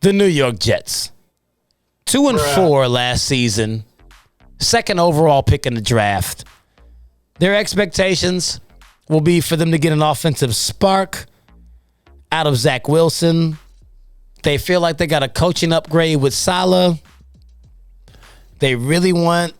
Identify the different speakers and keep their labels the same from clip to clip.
Speaker 1: The New York Jets. 2-4 last season. Second overall pick in the draft. Their expectations will be for them to get an offensive spark out of Zach Wilson. They feel like they got a coaching upgrade with Saleh. They really want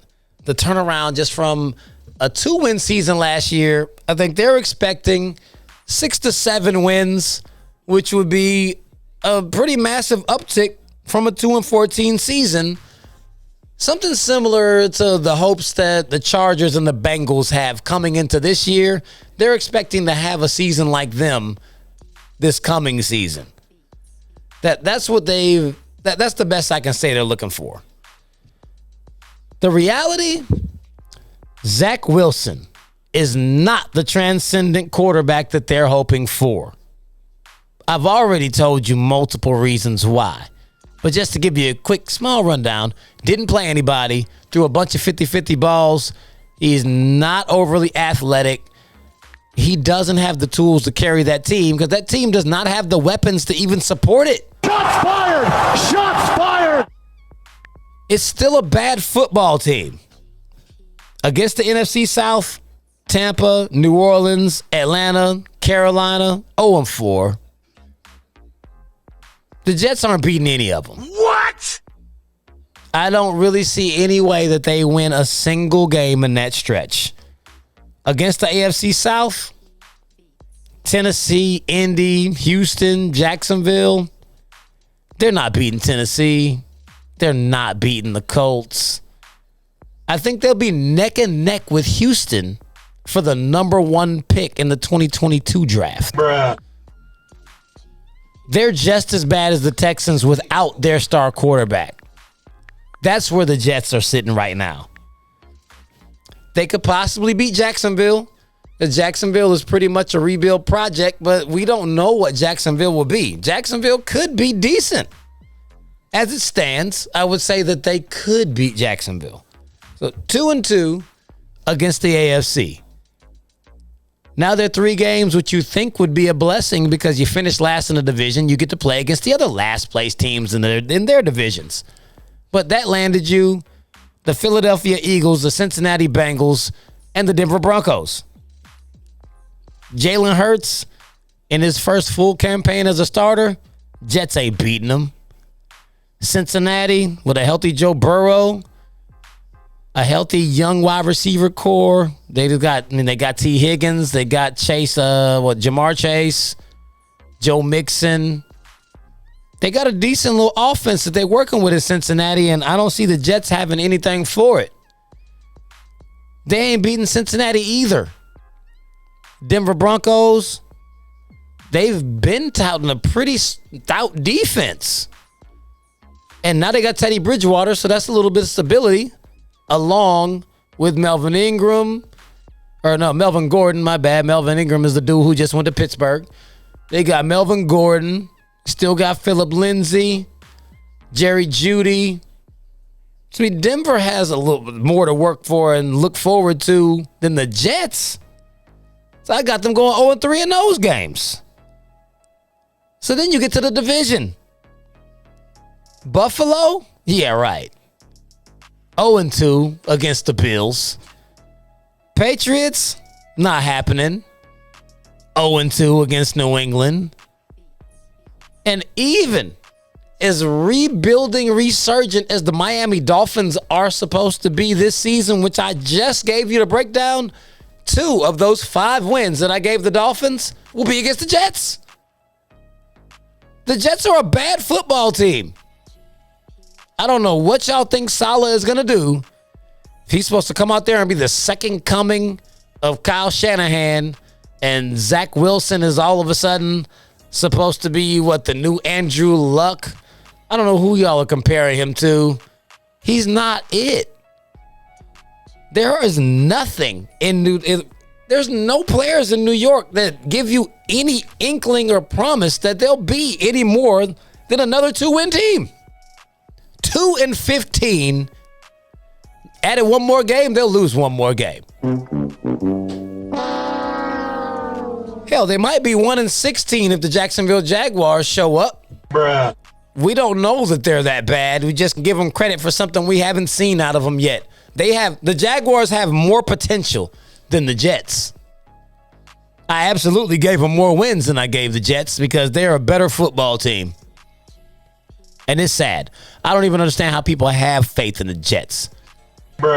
Speaker 1: the turnaround just from a 2-win season last year. I think they're expecting 6 to 7 wins, which would be a pretty massive uptick from a 2-14 season. Something similar to the hopes that the Chargers and the Bengals have coming into this year. They're expecting to have a season like them this coming season. That's the best I can say they're looking for. The reality, Zach Wilson is not the transcendent quarterback that they're hoping for. I've already told you multiple reasons why. But just to give you a quick, small rundown, didn't play anybody, threw a bunch of 50-50 balls. He's not overly athletic. He doesn't have the tools to carry that team because that team does not have the weapons to even support it.
Speaker 2: Shots fired! Shots fired!
Speaker 1: It's still a bad football team. Against the NFC South, Tampa, New Orleans, Atlanta, Carolina, 0-4. The Jets aren't beating any of them.
Speaker 2: What?
Speaker 1: I don't really see any way that they win a single game in that stretch. Against the AFC South, Tennessee, Indy, Houston, Jacksonville, they're not beating Tennessee. They're not beating the Colts. I think they'll be neck and neck with Houston for the number 1 pick in the 2022 draft.
Speaker 2: Bruh.
Speaker 1: They're just as bad as the Texans without their star quarterback. That's where the Jets are sitting right now. They could possibly beat Jacksonville. Jacksonville is pretty much a rebuild project, but we don't know what Jacksonville will be. Jacksonville could be decent. As it stands, I would say that they could beat Jacksonville. So 2-2 against the AFC. Now they're 3 games, which you think would be a blessing because you finished last in the division. You get to play against the other last place teams in their divisions. But that landed you the Philadelphia Eagles, the Cincinnati Bengals, and the Denver Broncos. Jalen Hurts, in his first full campaign as a starter, Jets ain't beating him. Cincinnati, with a healthy Joe Burrow, a healthy young wide receiver core. They got T. Higgins. They got Chase, Jamar Chase, Joe Mixon. They got a decent little offense that they're working with in Cincinnati, and I don't see the Jets having anything for it. They ain't beating Cincinnati either. Denver Broncos, they've been touting a pretty stout defense. And now they got Teddy Bridgewater, so that's a little bit of stability, along with Melvin Gordon, my bad. Melvin Ingram is the dude who just went to Pittsburgh. They got Melvin Gordon, still got Phillip Lindsay, Jerry Jeudy. So I mean, Denver has a little bit more to work for and look forward to than the Jets. So I got them going 0-3 in those games. So then you get to the division. Buffalo? Yeah, right. 0-2 against the Bills. Patriots? Not happening. 0-2 against New England. And even as rebuilding, resurgent as the Miami Dolphins are supposed to be this season, which I just gave you the breakdown, 2 of those 5 wins that I gave the Dolphins will be against the Jets. The Jets are a bad football team. I don't know what y'all think Saleh is going to do. If he's supposed to come out there and be the second coming of Kyle Shanahan, and Zach Wilson is all of a sudden supposed to be, the new Andrew Luck? I don't know who y'all are comparing him to. He's not it. There is nothing there's no players in New York that give you any inkling or promise that they'll be any more than another 2-win team. 2-15. Added one more game, they'll lose one more game. Hell, they might be 1-16 if the Jacksonville Jaguars show up.
Speaker 2: Bruh.
Speaker 1: we don't know that they're that bad. We just give them credit for something we haven't seen out of them yet. The Jaguars have more potential than the Jets. I absolutely gave them more wins than I gave the Jets because they're a better football team. And it's sad. I don't even understand how people have faith in the Jets.